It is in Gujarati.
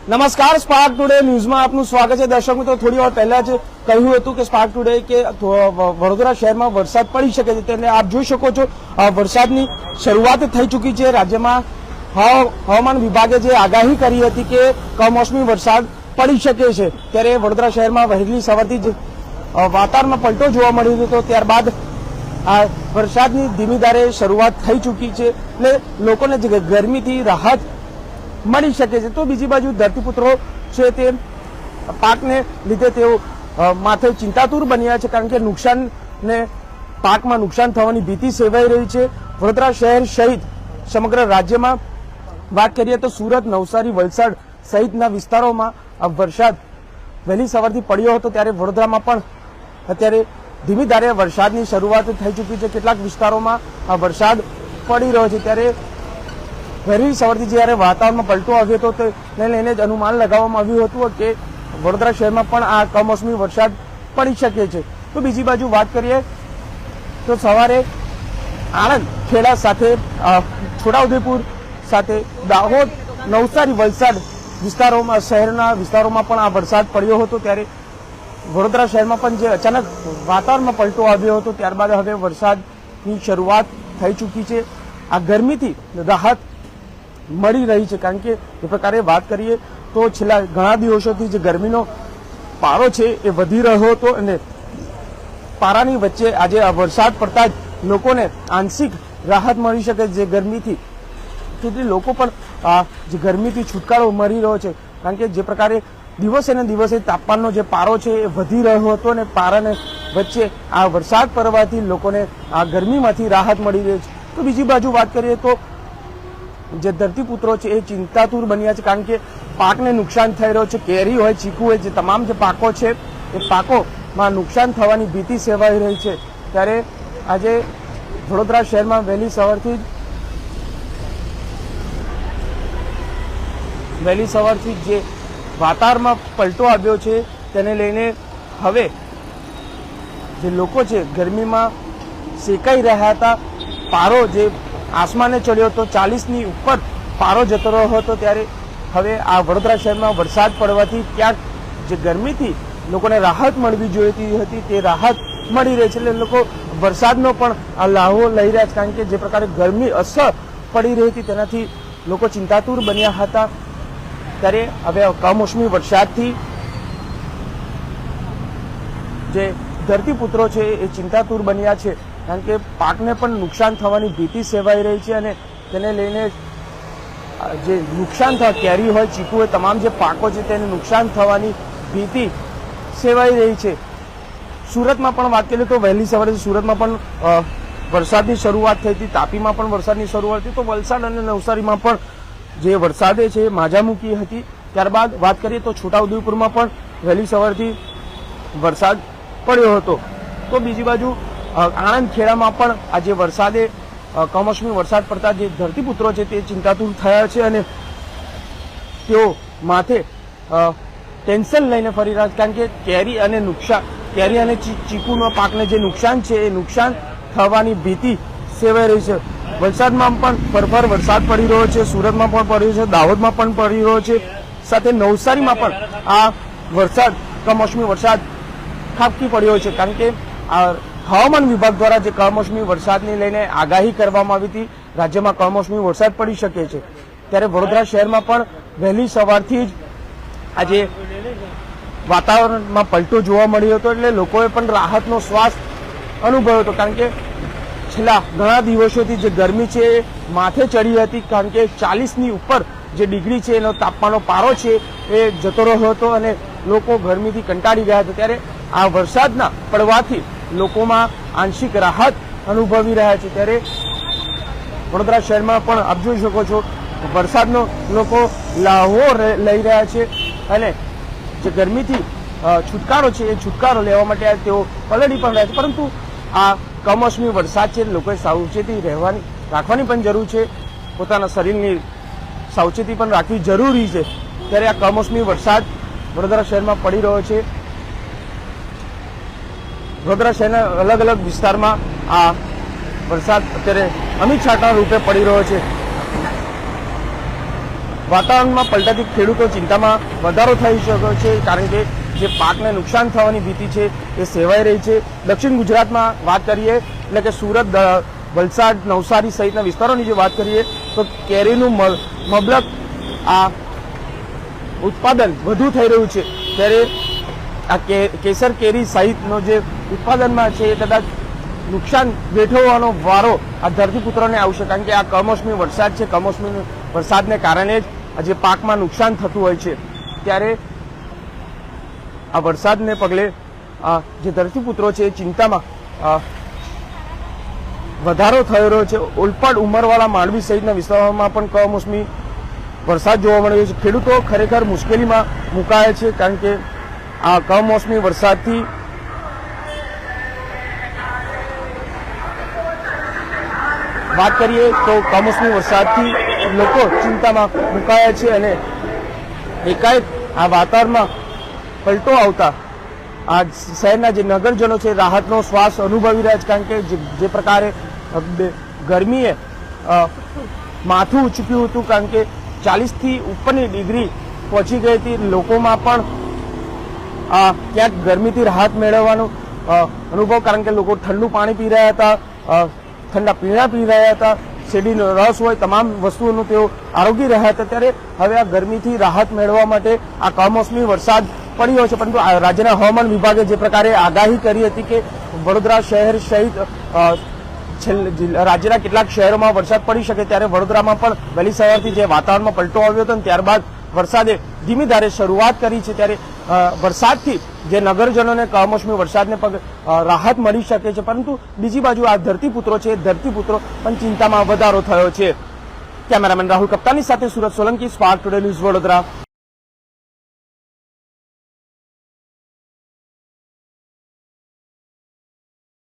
નમસ્કાર, સ્પાર્ક ટુડે ન્યૂઝમાં આપનું સ્વાગત છે। દર્શક મિત્રો, થોડી વાર પહેલા જ કહ્યું હતું કે સ્પાર્ક ટુડે કે વડોદરા શહેરમાં વરસાદ પડી શકે છે, તેને આપ જોઈ શકો છો। વરસાદની શરૂઆત થઈ ચૂકી છે। રાજ્યમાં હવામાન વિભાગે જે આગાહી કરી હતી કે કમોસમી વરસાદ પડી શકે છે, ત્યારે વડોદરા શહેરમાં વહેલી સવારથી જ વાતાવરણમાં પલટો જોવા મળ્યો હતો। ત્યારબાદ આ વરસાદની ધીમી ધારે શરૂઆત થઈ ચૂકી છે એટલે લોકોને ગરમીથી રાહત મળી શકે છે। તો બીજી બાજુ ધરતીપુત્રો છે તે પાકને લીધે તેઓ માથે ચિંતાતુર બન્યા છે, કારણ કે પાકમાં નુકસાન થવાની ભીતિ સેવાઈ રહી છે। વડોદરા શહેર સહિત સમગ્ર રાજ્યમાં વાત કરીએ તો સુરત, નવસારી, વલસાડ સહિતના વિસ્તારોમાં આ વરસાદ વહેલી સવારથી પડ્યો હતો, ત્યારે વડોદરામાં પણ અત્યારે ધીમી ધારે વરસાદની શરૂઆત થઈ ચૂકી છે। કેટલાક વિસ્તારોમાં આ વરસાદ પડી રહ્યો છે, ત્યારે વહેલી સવારથી જ્યારે વાતાવરણમાં પલટો આવ્યો હતો તેને લઈને જ અનુમાન લગાવવામાં આવ્યું હતું કે વડોદરા શહેરમાં પણ આ કમોસમી વરસાદ પડી શકે છે। તો બીજી બાજુ વાત કરીએ તો સવારે આણંદ, ખેડા સાથે છોટાઉદેપુર સાથે દાહોદ, નવસારી, વલસાડ વિસ્તારોમાં શહેરના વિસ્તારોમાં પણ આ વરસાદ પડ્યો હતો, ત્યારે વડોદરા શહેરમાં પણ જે અચાનક વાતાવરણમાં પલટો આવ્યો હતો ત્યારબાદ હવે વરસાદની શરૂઆત થઈ ચૂકી છે। આ ગરમીથી રાહત મળી રહી છે, કારણ કે એ પ્રકારે વાત કરીએ તો છેલ્લા ઘણા દિવસોથી જે ગરમીનો પારો છે એ વધી રહ્યો હતો અને પારાની વચ્ચે આજે વરસાદ પડતા જ લોકોને આંશિક રાહત મળી શકે જે ગરમીથી, તેથી લોકો પણ જે ગરમીથી છુટકારો મળી રહ્યો છે, કારણ કે જે પ્રકારે દિવસે ને દિવસે તાપમાનનો જે પારો છે એ વધી રહ્યો હતો અને પારાને વચ્ચે આ વરસાદ પડવાથી લોકોને આ ગરમીમાંથી રાહત મળી રહી છે। તો બીજી બાજુ વાત કરીએ તો જે ધરતીપુત્રો છે એ ચિંતાતુર બન્યા છે, કારણ કે પાકને નુકસાન થઈ રહ્યો છે। કેરી હોય, ચીકુ હોય, જે તમામ જે પાકો છે એ પાકોમાં નુકસાન થવાની ભીતિ સેવાઈ રહી છે। ત્યારે આજે વડોદરા શહેરમાં વહેલી સવારથી જે વાતાવરણમાં પલટો આવ્યો છે તેને લઈને હવે જે લોકો છે ગરમીમાં શેકાઈ રહ્યા હતા, પારો જે આસમાને ચડ્યો હતો, 40ની ઉપર પારો જતો રહ્યો હતો, ત્યારે હવે આ વડોદરા શહેરમાં વરસાદ પડવાથી ક્યાંક જે ગરમીથી લોકોને રાહત મળવી જોઈતી હતી તે રાહત મળી રહી છે। એટલે લોકો વરસાદનો પણ લાહો લઈ રહ્યા છે, કારણ કે જે પ્રકારે ગરમી અસર પડી રહી હતી તેનાથી લોકો ચિંતાતુર બન્યા હતા, ત્યારે હવે કમોસમી વરસાદથી જે ધરતીપુત્રો છે એ ચિંતાતુર બન્યા છે, કારણ કે પાકને પણ નુકસાન થવાની ભીતિ સેવાઈ રહી છે અને તેને લઈને જે નુકસાન થવા, કેરી હોય, ચીકુ હોય, તમામ જે પાકો છે તેને નુકસાન થવાની ભીતિ સેવાઈ રહી છે। સુરતમાં પણ વાત કરીએ તો વહેલી સવારે સુરતમાં પણ વરસાદની શરૂઆત થઈ હતી, તાપીમાં પણ વરસાદની શરૂઆત થઈ, તો વલસાડ અને નવસારીમાં પણ જે વરસાદે છે માજા મૂકી હતી। ત્યારબાદ વાત કરીએ તો છોટાઉદેપુરમાં પણ વહેલી સવારથી વરસાદ પડ્યો હતો। તો બીજી બાજુ આણંદ, ખેડામાં પણ આજે વરસાદે કમોસમી વરસાદ પડતા જે ધરતીપુત્રો છે તે ચિંતાતુર થયા છે અને તેઓ માથે ટેન્શન લઈને ફરી રહ્યા છે, કારણ કે કેરી અને ચીકુના પાકને જે નુકસાન છે એ નુકસાન થવાની ભીતિ સેવાઈ રહી છે। વલસાડમાં પણ ફરફર વરસાદ પડી રહ્યો છે, સુરતમાં પણ પડ્યો છે, દાહોદમાં પણ પડી રહ્યો છે, સાથે નવસારીમાં પણ આ વરસાદ કમોસમી વરસાદ ખાબકી પડ્યો છે, કારણ કે હવામાન વિભાગ દ્વારા જે કમોસમી વરસાદને લઈને આગાહી કરવામાં આવી હતી, રાજ્યમાં કમોસમી વરસાદ પડી શકે છે, ત્યારે વડોદરા શહેરમાં પણ વહેલી સવારથી જ આજે વાતાવરણમાં પલટો જોવા મળ્યો હતો, એટલે લોકોએ પણ રાહતનો શ્વાસ અનુભવ્યો હતો, કારણ કે છેલ્લા ઘણા દિવસોથી જે ગરમી છે એ માથે ચડી હતી, કારણ કે 40ની ઉપર જે ડિગ્રી છે એનો તાપમાનનો પારો છે એ જતો રહ્યો હતો અને લોકો ગરમીથી કંટાળી ગયા હતા, ત્યારે આ વરસાદના પડવાથી લોકોમાં આંશિક રાહત અનુભવી રહ્યા છે। ત્યારે વડોદરા શહેરમાં પણ આપ જોઈ શકો છો વરસાદનો લોકો લાહો લઈ રહ્યા છે અને જે ગરમીથી છુટકારો છે એ છુટકારો લેવા માટે તેઓ પલળી પણ રહ્યા છે, પરંતુ આ કમોસમી વરસાદ છે લોકોએ સાવચેતી રાખવાની પણ જરૂર છે, પોતાના શરીરની સાવચેતી પણ રાખવી જરૂરી છે। ત્યારે આ કમોસમી વરસાદ વડોદરા શહેરમાં પડી રહ્યો છે। વડોદરા શહેરના અલગ અલગ વિસ્તારમાં આ વરસાદ અત્યારે અમિત છાંટા રૂપે પડી રહ્યો છે। વાતાવરણમાં પલટાથી ખેડૂતો ચિંતામાં વધારો થઈ શકે છે, કારણ કે જે પાકને નુકસાન થવાની ભીતિ છે એ સેવાઈ રહી છે. દક્ષિણ ગુજરાતમાં વાત કરીએ એટલે કે સુરત, વલસાડ, નવસારી સહિતના વિસ્તારોની જે વાત કરીએ તો કેરીનું મબલક આ ઉત્પાદન વધુ થઈ રહ્યું છે, ત્યારે આ કેસર કેરી સહિતનો જે ઉત્પાદનમાં છે એ કદાચ નુકસાન વેઠવવાનો વારો આ ધરતીપુત્રોને આવશે, કારણ કે આ કમોસમી વરસાદ છે. કમોસમી વરસાદને કારણે જ જે પાકમાં નુકસાન થતું હોય છે, ત્યારે આ વરસાદને પગલે જે ધરતીપુત્રો છે એ ચિંતામાં વધારો થઈ રહ્યો છે. ઓલપાડ, ઉમરવાડા, માંડવી સહિતના વિસ્તારોમાં પણ કમોસમી વરસાદ જોવા મળ્યો છે. ખેડૂતો ખરેખર મુશ્કેલીમાં મુકાયા છે, કારણ કે આ કમોસમી વરસાદથી વાત કરીએ તો કમોસમી વરસાદથી લોકો ચિંતામાં મુકાયા છે અને એકાએક આ વાતાવરણમાં પલટો આવતા આ શહેરના જે નગરજનો છે રાહતનો શ્વાસ અનુભવી રહ્યા છે, કારણ કે જે પ્રકારે ગરમીએ માથું ઉચક્યું હતું, કારણ કે 40થી ઉપરની ડિગ્રી પહોંચી ગઈ હતી. લોકોમાં પણ ક્યાંક ગરમીથી રાહત મેળવવાનો અનુભવ, કારણ કે લોકો ઠંડુ પાણી પી રહ્યા હતા, ઠંડા પીણા પી રહ્યા હતા, શેરડીનો રસ હોય, તમામ વસ્તુઓનું તેઓ આરોગી રહ્યા હતા. ત્યારે હવે આ ગરમીથી રાહત મેળવવા માટે આ કમોસમી વરસાદ પડી રહ્યો છે, પરંતુ રાજ્યના હવામાન વિભાગે જે પ્રકારે આગાહી કરી હતી કે વડોદરા શહેર સહિત રાજ્યના કેટલાક શહેરોમાં વરસાદ પડી શકે, ત્યારે વડોદરામાં પણ વહેલી સવારથી જે વાતાવરણમાં પલટો આવ્યો હતો, ત્યારબાદ વરસાદે ધીમી ધારે શરૂઆત કરી છે. ત્યારે વરસાદથી જે નગરજનોને કમોસમી વરસાદને પગ રાહત મળી શકે છે, પરંતુ બીજી બાજુ આ ધરતીપુત્રો છે, ધરતીપુત્રો પણ ચિંતામાં વધારો થયો છે. કેમેરામેન રાહુલ કપ્તાની સાથે Surat Solanki, spark today news, Vadodara.